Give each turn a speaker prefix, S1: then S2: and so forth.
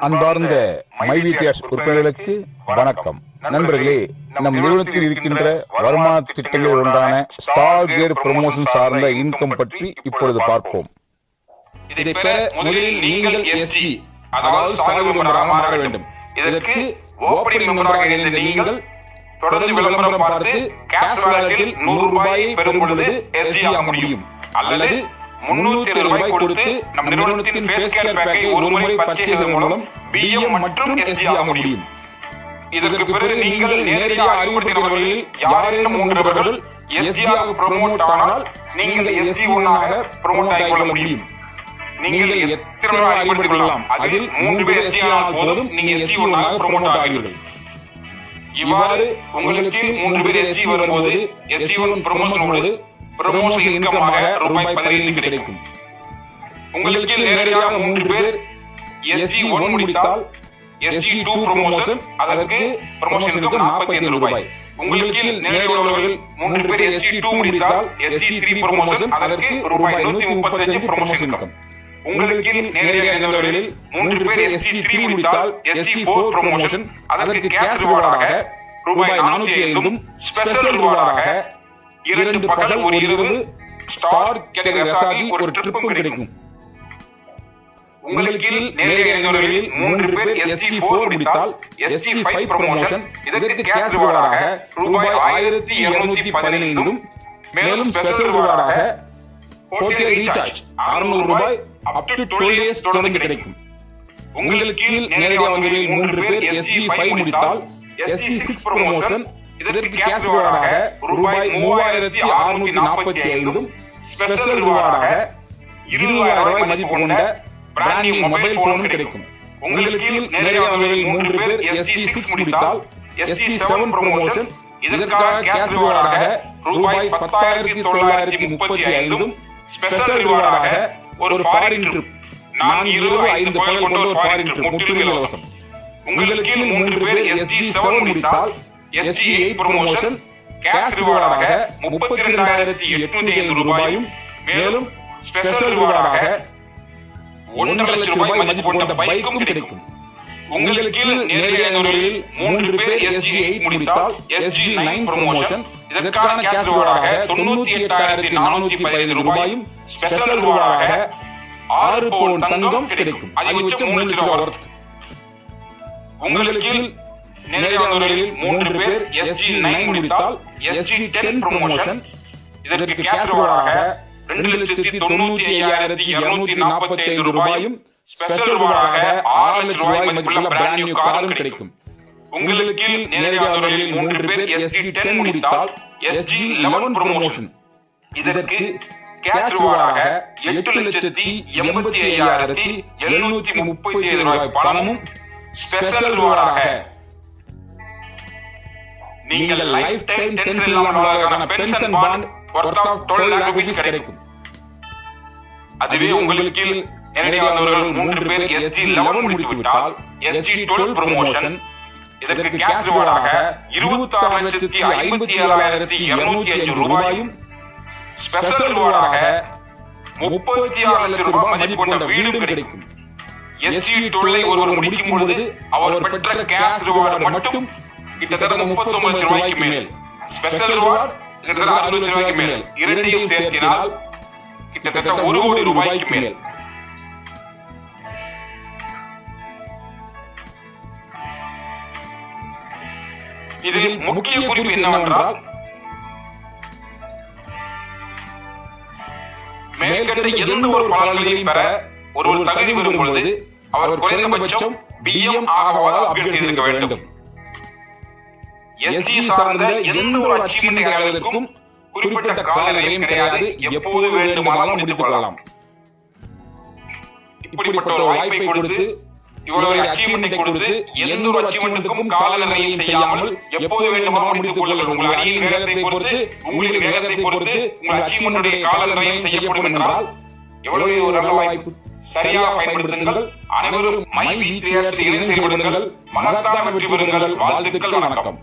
S1: அன்பார்ந்த மைவிடியாஸ் உறுப்பினர்களுக்கு வணக்கம். நண்பர்களே, நம் நிறுவனத்தில் இருக்கின்ற வருமான திட்டங்களில் ஒன்றான ஸ்டார் கிரேட் ப்ரமோஷன் சார்ந்த இன்கம் பற்றி இப்பொழுது பார்ப்போம்.
S2: இதை பெற முதலில் நீங்கள் எஸ்ஜி அதாவது ஸ்டார் மெம்பராக மாற வேண்டும். இதற்கு ஓப்பனிங் மெம்பராக இருந்த நீங்கள் தொடர்ந்து விளம்பரம் பார்த்து கேஷ் வாலெட்டில் 100 ரூபாயை பெறும் பொழுது எஸ்ஜி ஆக முடியும். அல்லது 307 ரூபாய் கொடுத்து நம் நிறுவனத்தின் ஃபேஸ் கேர் பேக்கை ஒரு முறை பர்ச்சேஸ் செய்வதன் மூலம் பிஎம் மற்றும் எஸ்ஜி ஆக முடியும். இதற்கு பிறகு நீங்கள் நேரடியாக அறிவுறுத்தியவர்களில் யாரேனும் உங்களவர்கள் எஸ்ஜி ஆக ப்ரோமோட் ஆனால் நீங்கள் எஸ்ஜி 1 ஆக ப்ரோமோட் ஆகிக்கொள்ள முடியும். நீங்கள் எத்தனை அறிவுறுத்திக் கொள்ளலாம். அதில் 3 பேர் எஸ்ஜி ஆனால் போதும், நீங்கள் எஸ்ஜி 1 ஆக ப்ரோமோட் ஆவீர்கள். இவ்வாறு உங்களுக்கு 3 பேர் எஸ்ஜி வரும்போது எஸ்ஜி 1 ப்ரமோஷன் இன்கமாக ரூபாய் 15 கிடைக்கும். உங்களுக்கு நேரடியாக 3 பேர் எஸ்ஜி 1 முடித்தால் எஸ்ஜி 2 ப்ரமோஷன், அதற்கு ப்ரமோஷனுக்கு 47 ரூபாய். உங்களுக்கு நேரடியாளர்கள் 3 பேர் எஸ்ஜி 2 முடித்தால் எஸ்ஜி 3 ப்ரமோஷன், அதற்கு ரூபாய் 135 ப்ரமோஷன் இன்கம். உங்களுக்கு நேரடியாளர்கள் 3 பேர் எஸ்ஜி 3 முடித்தால் எஸ்ஜி 4 ப்ரமோஷன், அதற்கு கேஷ் ரிவார்டாக ரூபாய் 405 ஸ்பெஷல் ரிவார்டாக 2 பகல் ஒரு இரவு ஸ்டார் கேட்டகரி ஒரு ட்ரிப்பும் கிடைக்கும். உங்களுக்கு நேரடியாளர்களில் 3 பேர் எஸ்ஜி 4 முடித்தால் எஸ்ஜி 5 ப்ரமோஷன், இதற்கு கேஷ் ரிவார்டாக ரூபாய் 1215 மேலும் ஸ்பெஷல் ரிவார்டாக ஹோட்டல் ரீசார்ஜ் 600 ரூபாய் அப் டு 12 டேஸ் தொடர்ந்து கிடைக்கும். உங்களுக்கு நேரடியாளர்களில் 3 பேர் எஸ்ஜி 5 முடித்தால் எஸ்ஜி 6 ப்ரமோஷன், இதற்கு கேஷ் ரிவார்டாக ரூபாய் 3645 ஸ்பெஷல் ரிவார்டாக 20000 ரூபாய் மதிப்பு கொண்ட பிராண்ட் நியூ மொபைல் போனும் கிடைக்கும். உங்களுக்கு நேரடியாளர்களில் 3 பேர் எஸ்ஜி 6 முடித்தால் எஸ்ஜி 7 ப்ரமோஷன், இதற்காக கேஷ் ரிவார்டாக ரூபாய் 10935 ஸ்பெஷல் ரிவார்டாக ஒரு ஃபாரின் ட்ரிப் 4 இரவு 5 பகல் கொண்ட ஒரு ஃபாரின் ட்ரிப் முற்றிலும் இலவசம். உங்களுக்கு 3 பேர் எஸ்ஜி 7 முடித்தால் எஸ்ஜி 8 ப்ரமோஷன், கேஷ் ரிவார்டாக 32805 ரூபாயும் மேலும் ஸ்பெஷல் ரிவார்டாக 1.5 லட்சம் ரூபாய் மதிப்பு கொண்ட பைக்கும் கிடைக்கும். உங்களுக்கு நேரடியாளர்களில் 3 பேர் எஸ்ஜி 8 முடித்தால் எஸ்ஜி 9 ப்ரமோஷன், இதற்கான கேஷ் ரிவார்டாக 98415 ரூபாயும் ஸ்பெஷல் ரிவார்டாக 6 பவுன் தங்கம் கிடைக்கும். அதிகபட்சம் 3 லட்சம் ரூபாய் வர்த். உங்களுக்கு நேரடியாளர்களில் 3 பேர் எஸ்ஜி 9 முடித்தால் எஸ்ஜி 10 ப்ரமோஷன், இதற்கு கேஷ் ரிவார்டாக 2,95,245 ரூபாயும் ஸ்பெஷல் ரிவார்டாக 6 லட்சம் ரூபாய் மதிப்புள்ள பிராண்ட் நியூ காரும் கிடைக்கும். உங்களுக்கு நேரடியாளர்களில் 3 பேர் எஸ்ஜி 10 முடித்தால் எஸ்ஜி 11 ப்ரமோஷன், இதற்கு கேஷ் ரிவார்டாக 8,85,737 ரூபாய் பணமும் ஸ்பெஷல் ரிவார்டாக நீங்கள் லைஃப் டைம் டென்ஷன் இல்லாமல் pension bond worth of 12 lakh rupees கிடைக்கும். அதுவே உங்களுக்கு நேரடியாளர்கள் 3 பேர் எஸ்ஜி 11 முடித்து விட்டால் எஸ்ஜி 12 ப்ரமோஷன், இதற்கு கேஷ் ரிவார்டாக 26,57,205 ரூபாயும் ஸ்பெஷல் ரிவார்டாக 36 லட்சம் ரூபாய் மதிப்பு கொண்ட வீடும் கிடைக்கும். எஸ்ஜி 12 ஒருவர் முடிக்கும் பொழுது அவர் பெற்ற கேஷ் ரிவார்டு மட்டும் கிட்டத்தட்ட 39 லட்சம் ரூபாய்க்கு மேல், ஸ்பெஷல் ரிவார்டு கிட்டத்தட்ட 60 லட்சம் ரூபாய்க்கு மேல், இரண்டையும் சேர்த்தினால் கிட்டத்தட்ட 1 கோடி ரூபாய்க்கு மேல். இதில் முக்கிய குறிப்பு என்னவென்றால் மேற்கண்ட எந்த ஒரு பலன்களையும் பெற ஒரு தகுதி பெறும் பொழுது அவர் குறைந்தபட்சம் பிஎம் ஆகவாவது அப்கிரேட் செய்திருக்க வேண்டும். எஸ்ஜி சார்ந்த எந்த ஒரு அச்சீவ்மெண்ட் அடைவதற்கும் குறிப்பிட்ட கால நிலையம் கிடையாது, எப்போது வேண்டுமானாலும் முடித்துக் கொள்ளலாம். இப்படிப்பட்ட ஒரு வாய்ப்பை கொடுத்து இவ்வளவு அச்சீவ்மெண்ட் கொடுத்து எந்த ஒரு அச்சீவ்மெண்ட்டுக்கும் கால நிலையம் செய்யாமல் எப்போது வேண்டுமானாலும் முடித்துக் கொள்ளலாம். உங்கள் அணியின் வேகத்தை பொறுத்து, உங்களின் வேகத்தை பொறுத்து உங்கள் அச்சீவ்மெண்ட்டுடைய கால நிலையம் செய்யப்படும் என்றால் எவ்வளவு ஒரு நல்ல வாய்ப்பு. சரியாக பயன்படுத்துங்கள். அனைவரும் மை வீ செயல்படுங்கள். மகத்தான வெற்றி பெறுங்கள். வாழ்த்துக்கள். வணக்கம்.